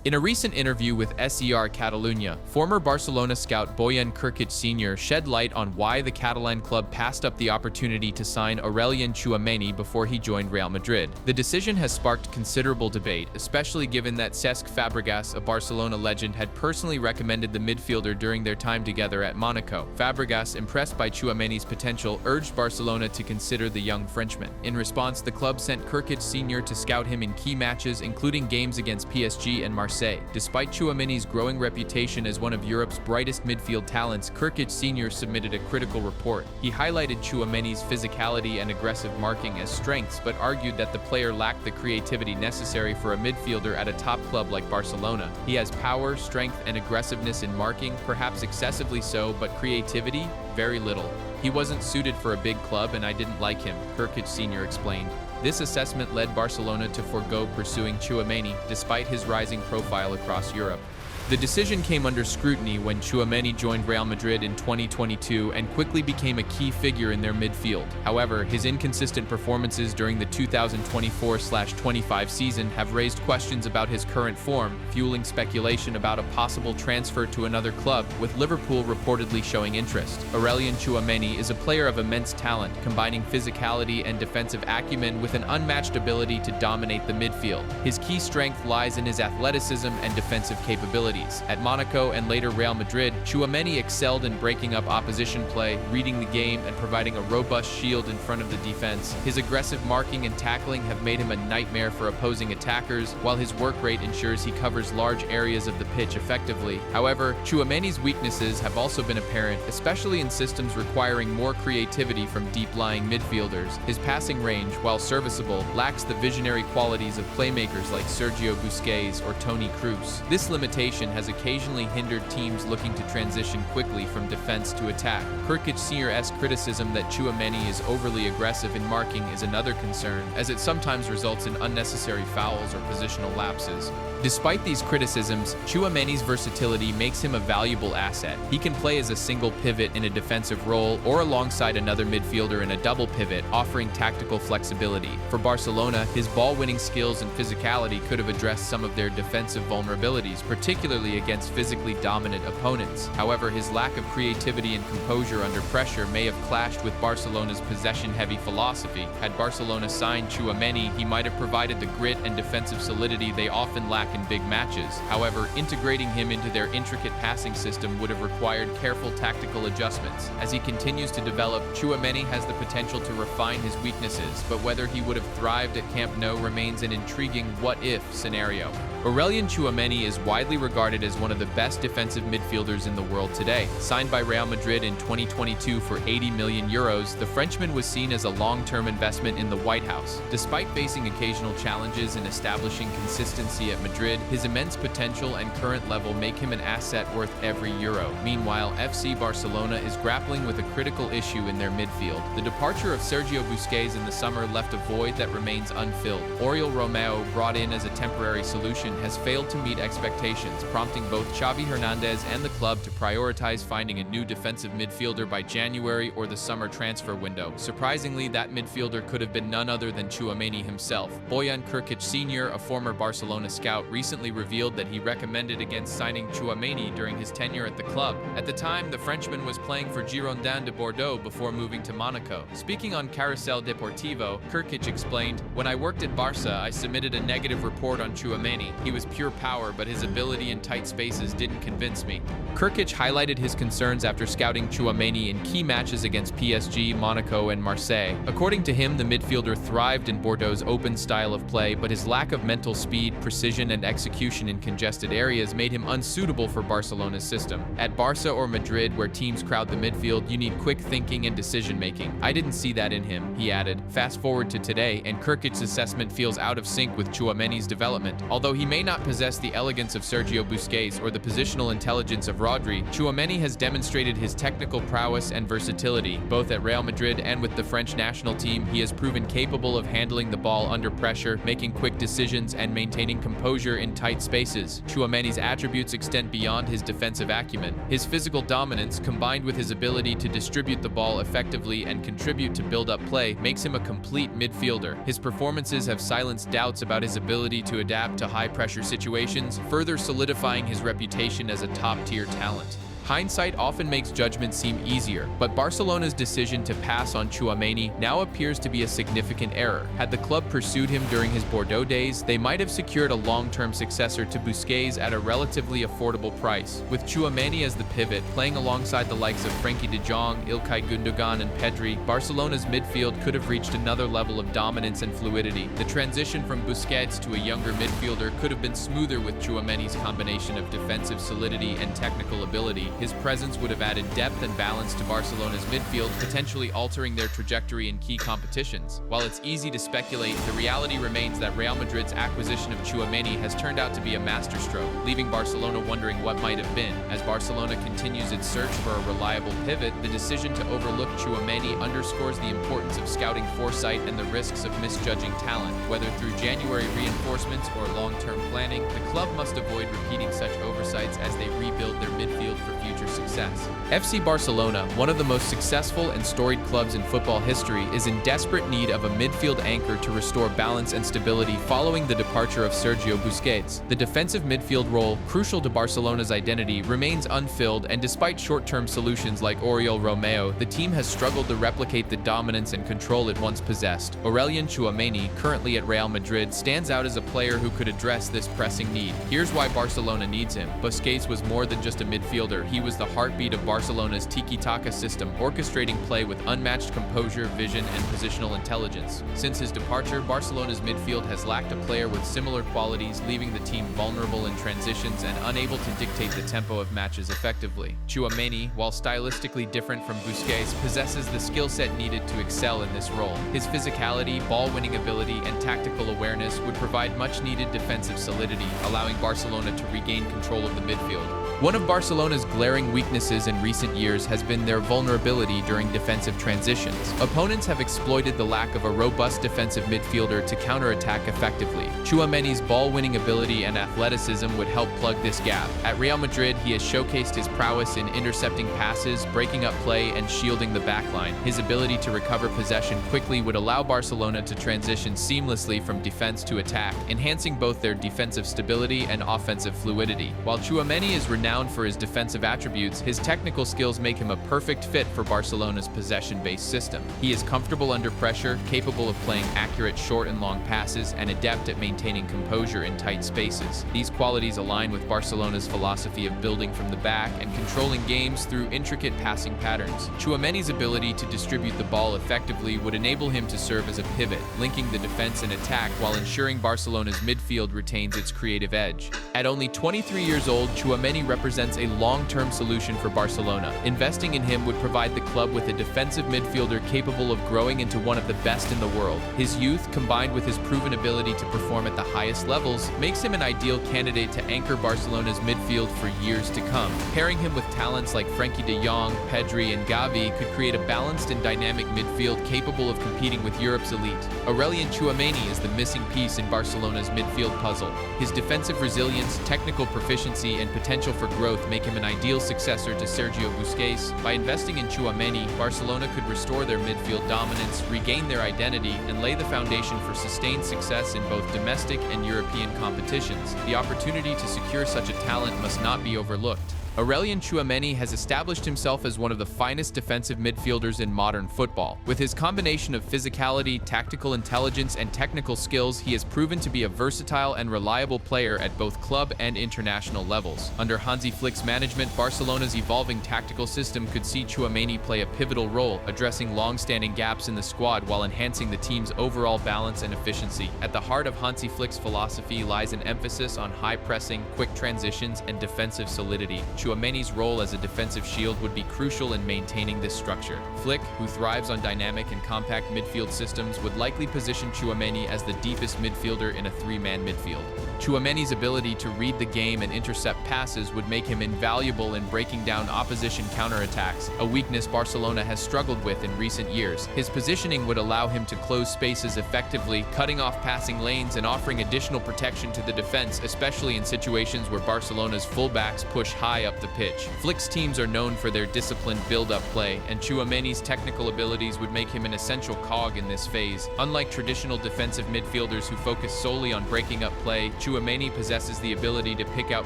In a recent interview with SER Catalunya, former Barcelona scout Bojan Krkic Sr. shed light on why the Catalan club passed up the opportunity to sign Aurelien Tchouameni before he joined Real Madrid. The decision has sparked considerable debate, especially given that Cesc Fabregas, a Barcelona legend, had personally recommended the midfielder during their time together at Monaco. Fabregas, impressed by Tchouameni's potential, urged Barcelona to consider the young Frenchman. In response, the club sent Krkic Sr. to scout him in key matches, including games against PSG and Marseille. Despite Tchouameni's growing reputation as one of Europe's brightest midfield talents, Krkic Sr. submitted a critical report. He highlighted Tchouameni's physicality and aggressive marking as strengths, but argued that the player lacked the creativity necessary for a midfielder at a top club like Barcelona. He has power, strength, and aggressiveness in marking, perhaps excessively so, but creativity? Very little. He wasn't suited for a big club and I didn't like him, Krkic Sr. explained. This assessment led Barcelona to forego pursuing Tchouameni despite his rising profile across Europe. The decision came under scrutiny when Tchouameni joined Real Madrid in 2022 and quickly became a key figure in their midfield. However, his inconsistent performances during the 2024-25 season have raised questions about his current form, fueling speculation about a possible transfer to another club, with Liverpool reportedly showing interest. Aurelien Tchouameni is a player of immense talent, combining physicality and defensive acumen with an unmatched ability to dominate the midfield. His key strength lies in his athleticism and defensive capabilities. At Monaco and later Real Madrid, Tchouameni excelled in breaking up opposition play, reading the game, and providing a robust shield in front of the defense. His aggressive marking and tackling have made him a nightmare for opposing attackers, while his work rate ensures he covers large areas of the pitch effectively. However, Tchouameni's weaknesses have also been apparent, especially in systems requiring more creativity from deep-lying midfielders. His passing range, while serviceable, lacks the visionary qualities of playmakers like Sergio Busquets or Toni Kroos. This limitation has occasionally hindered teams looking to transition quickly from defense to attack. Krkic Sr.'s criticism that Tchouameni is overly aggressive in marking is another concern, as it sometimes results in unnecessary fouls or positional lapses. Despite these criticisms, Tchouameni's versatility makes him a valuable asset. He can play as a single pivot in a defensive role or alongside another midfielder in a double pivot, offering tactical flexibility. For Barcelona, his ball-winning skills and physicality could have addressed some of their defensive vulnerabilities, particularly against physically dominant opponents. However, his lack of creativity and composure under pressure may have clashed with Barcelona's possession-heavy philosophy. Had Barcelona signed Tchouameni, he might have provided the grit and defensive solidity they often lack in big matches. However, integrating him into their intricate passing system would have required careful tactical adjustments. As he continues to develop, Tchouameni has the potential to refine his weaknesses, but whether he would have thrived at Camp Nou remains an intriguing what-if scenario. Aurelien Tchouameni is widely regarded as one of the best defensive midfielders in the world today. Signed by Real Madrid in 2022 for €80 million, the Frenchman was seen as a long-term investment in the White House. Despite facing occasional challenges in establishing consistency at Madrid, his immense potential and current level make him an asset worth every euro. Meanwhile, FC Barcelona is grappling with a critical issue in their midfield. The departure of Sergio Busquets in the summer left a void that remains unfilled. Oriol Romeu, brought in as a temporary solution, has failed to meet expectations, prompting both Xavi Hernandez and the club to prioritize finding a new defensive midfielder by January or the summer transfer window. Surprisingly, that midfielder could have been none other than Tchouameni himself. Bojan Krkic Sr., a former Barcelona scout, recently revealed that he recommended against signing Tchouameni during his tenure at the club. At the time, the Frenchman was playing for Girondins de Bordeaux before moving to Monaco. Speaking on Carrousel Deportivo, Krkic explained, "When I worked at Barca, I submitted a negative report on Tchouameni. He was pure power, but his ability in tight spaces didn't convince me." Krkic highlighted his concerns after scouting Tchouameni in key matches against PSG, Monaco, and Marseille. According to him, the midfielder thrived in Bordeaux's open style of play, but his lack of mental speed, precision, and execution in congested areas made him unsuitable for Barcelona's system. At Barca or Madrid, where teams crowd the midfield, you need quick thinking and decision-making. I didn't see that in him, he added. Fast forward to today, and Krkic's assessment feels out of sync with Tchouameni's development. Although he may not possess the elegance of Sergio Busquets or the positional intelligence of Rodri, Tchouameni has demonstrated his technical prowess and versatility. Both at Real Madrid and with the French national team, he has proven capable of handling the ball under pressure, making quick decisions, and maintaining composure in tight spaces. Tchouameni's attributes extend beyond his defensive acumen. His physical dominance, combined with his ability to distribute the ball effectively and contribute to build-up play, makes him a complete midfielder. His performances have silenced doubts about his ability to adapt to high high-pressure situations, further solidifying his reputation as a top-tier talent. Hindsight often makes judgment seem easier, but Barcelona's decision to pass on Tchouameni now appears to be a significant error. Had the club pursued him during his Bordeaux days, they might have secured a long-term successor to Busquets at a relatively affordable price. With Tchouameni as the pivot, playing alongside the likes of Frenkie de Jong, Ilkay Gundogan, and Pedri, Barcelona's midfield could have reached another level of dominance and fluidity. The transition from Busquets to a younger midfielder could have been smoother with Tchouameni's combination of defensive solidity and technical ability. His presence would have added depth and balance to Barcelona's midfield, potentially altering their trajectory in key competitions. While it's easy to speculate, the reality remains that Real Madrid's acquisition of Tchouameni has turned out to be a masterstroke, leaving Barcelona wondering what might have been. As Barcelona continues its search for a reliable pivot, the decision to overlook Tchouameni underscores the importance of scouting foresight and the risks of misjudging talent. Whether through January reinforcements or long-term planning, the club must avoid repeating such oversights as they rebuild their midfield for future success. FC Barcelona, one of the most successful and storied clubs in football history, is in desperate need of a midfield anchor to restore balance and stability following the departure of Sergio Busquets. The defensive midfield role, crucial to Barcelona's identity, remains unfilled, and despite short-term solutions like Oriol Romeo, the team has struggled to replicate the dominance and control it once possessed. Aurelien Tchouameni, currently at Real Madrid, stands out as a player who could address this pressing need. Here's why Barcelona needs him. Busquets was more than just a midfielder. He was the heartbeat of Barcelona's tiki-taka system, orchestrating play with unmatched composure, vision, and positional intelligence. Since his departure, Barcelona's midfield has lacked a player with similar qualities, leaving the team vulnerable in transitions and unable to dictate the tempo of matches effectively. Tchouameni, while stylistically different from Busquets, possesses the skill set needed to excel in this role. His physicality, ball-winning ability, and tactical awareness would provide much-needed defensive solidity, allowing Barcelona to regain control of the midfield. One of Barcelona's glaring weaknesses in recent years has been their vulnerability during defensive transitions. Opponents have exploited the lack of a robust defensive midfielder to counterattack effectively. Tchouameni's ball-winning ability and athleticism would help plug this gap. At Real Madrid, he has showcased his prowess in intercepting passes, breaking up play, and shielding the backline. His ability to recover possession quickly would allow Barcelona to transition seamlessly from defense to attack, enhancing both their defensive stability and offensive fluidity. While Tchouameni is renowned for his defensive attributes, his technical skills make him a perfect fit for Barcelona's possession-based system. He is comfortable under pressure, capable of playing accurate short and long passes, and adept at maintaining composure in tight spaces. These qualities align with Barcelona's philosophy of building from the back and controlling games through intricate passing patterns. Tchouameni's ability to distribute the ball effectively would enable him to serve as a pivot, linking the defense and attack while ensuring Barcelona's midfield retains its creative edge. At only 23 years old, Tchouameni represents a long-term solution for Barcelona. Investing in him would provide the club with a defensive midfielder capable of growing into one of the best in the world. His youth, combined with his proven ability to perform at the highest levels, makes him an ideal candidate to anchor Barcelona's midfield for years to come. Pairing him with talents like Frenkie de Jong, Pedri, and Gavi could create a balanced and dynamic midfield capable of competing with Europe's elite. Aurelien Tchouameni is the missing piece in Barcelona's midfield puzzle. His defensive resilience, technical proficiency, and potential for growth make him an ideal successor to Sergio Busquets. By investing in Tchouameni, Barcelona could restore their midfield dominance, regain their identity, and lay the foundation for sustained success in both domestic and European competitions. The opportunity to secure such a talent must not be overlooked. Aurelien Tchouameni has established himself as one of the finest defensive midfielders in modern football. With his combination of physicality, tactical intelligence, and technical skills, he has proven to be a versatile and reliable player at both club and international levels. Under Hansi Flick's management, Barcelona's evolving tactical system could see Tchouameni play a pivotal role, addressing long-standing gaps in the squad while enhancing the team's overall balance and efficiency. At the heart of Hansi Flick's philosophy lies an emphasis on high pressing, quick transitions, and defensive solidity. Tchouameni's role as a defensive shield would be crucial in maintaining this structure. Flick, who thrives on dynamic and compact midfield systems, would likely position Tchouameni as the deepest midfielder in a three-man midfield. Tchouameni's ability to read the game and intercept passes would make him invaluable in breaking down opposition counterattacks, a weakness Barcelona has struggled with in recent years. His positioning would allow him to close spaces effectively, cutting off passing lanes and offering additional protection to the defense, especially in situations where Barcelona's fullbacks push high up up the pitch. Flick's teams are known for their disciplined build-up play, and Tchouameni's technical abilities would make him an essential cog in this phase. Unlike traditional defensive midfielders who focus solely on breaking up play, Tchouameni possesses the ability to pick out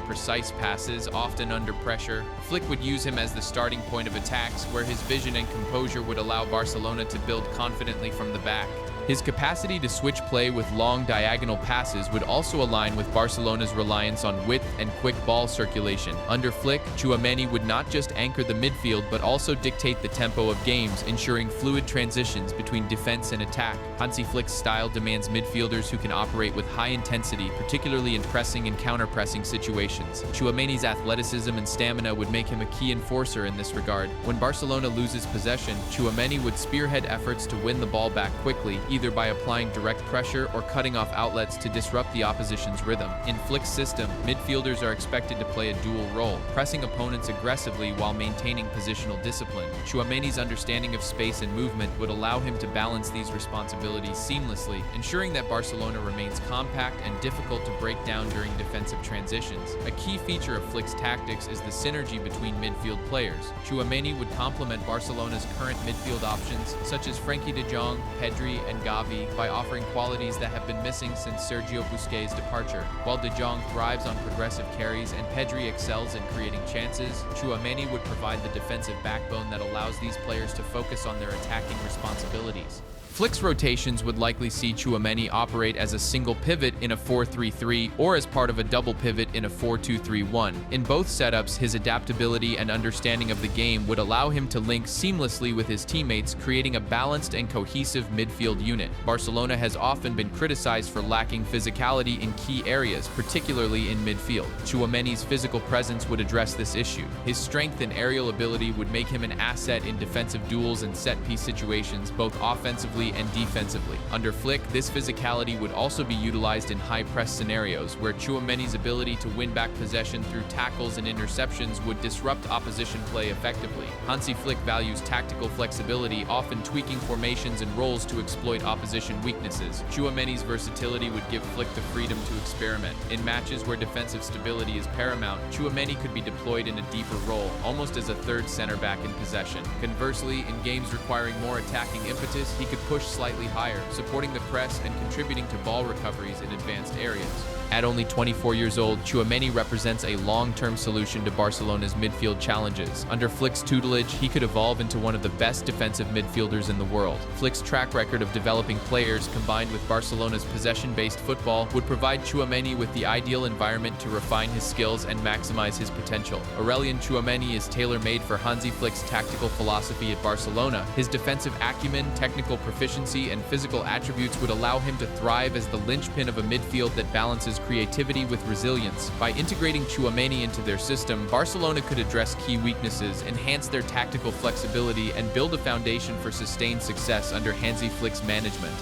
precise passes, often under pressure. Flick would use him as the starting point of attacks, where his vision and composure would allow Barcelona to build confidently from the back. His capacity to switch play with long diagonal passes would also align with Barcelona's reliance on width and quick ball circulation. Under Flick, Tchouameni would not just anchor the midfield but also dictate the tempo of games, ensuring fluid transitions between defense and attack. Hansi Flick's style demands midfielders who can operate with high intensity, particularly in pressing and counter-pressing situations. Tchouameni's athleticism and stamina would make him a key enforcer in this regard. When Barcelona loses possession, Tchouameni would spearhead efforts to win the ball back quickly, either by applying direct pressure or cutting off outlets to disrupt the opposition's rhythm. In Flick's system, midfielders are expected to play a dual role, pressing opponents aggressively while maintaining positional discipline. Tchouameni's understanding of space and movement would allow him to balance these responsibilities seamlessly, ensuring that Barcelona remains compact and difficult to break down during defensive transitions. A key feature of Flick's tactics is the synergy between midfield players. Tchouameni would complement Barcelona's current midfield options, such as Frenkie de Jong, Pedri, and Gavi, by offering qualities that have been missing since Sergio Busquets' departure. While De Jong thrives on progressive carries and Pedri excels in creating chances, Tchouameni would provide the defensive backbone that allows these players to focus on their attacking responsibilities. Flick's rotations would likely see Tchouameni operate as a single pivot in a 4-3-3 or as part of a double pivot in a 4-2-3-1. In both setups, his adaptability and understanding of the game would allow him to link seamlessly with his teammates, creating a balanced and cohesive midfield unit. Barcelona has often been criticized for lacking physicality in key areas, particularly in midfield. Tchouameni's physical presence would address this issue. His strength and aerial ability would make him an asset in defensive duels and set-piece situations, both offensively and defensively. Under Flick, this physicality would also be utilized in high-press scenarios, where Tchouameni's ability to win back possession through tackles and interceptions would disrupt opposition play effectively. Hansi Flick values tactical flexibility, often tweaking formations and roles to exploit opposition weaknesses. Tchouameni's versatility would give Flick the freedom to experiment. In matches where defensive stability is paramount, Tchouameni could be deployed in a deeper role, almost as a third center back in possession. Conversely, in games requiring more attacking impetus, he could push slightly higher, supporting the press and contributing to ball recoveries in advanced areas. At only 24 years old, Tchouameni represents a long-term solution to Barcelona's midfield challenges. Under Flick's tutelage, he could evolve into one of the best defensive midfielders in the world. Flick's track record of developing players, combined with Barcelona's possession-based football, would provide Tchouameni with the ideal environment to refine his skills and maximize his potential. Aurelien Tchouameni is tailor-made for Hansi Flick's tactical philosophy at Barcelona. His defensive acumen, technical proficiency, and physical attributes would allow him to thrive as the linchpin of a midfield that balances creativity with resilience. By integrating Tchouameni into their system, Barcelona could address key weaknesses, enhance their tactical flexibility, and build a foundation for sustained success under Hansi Flick's management.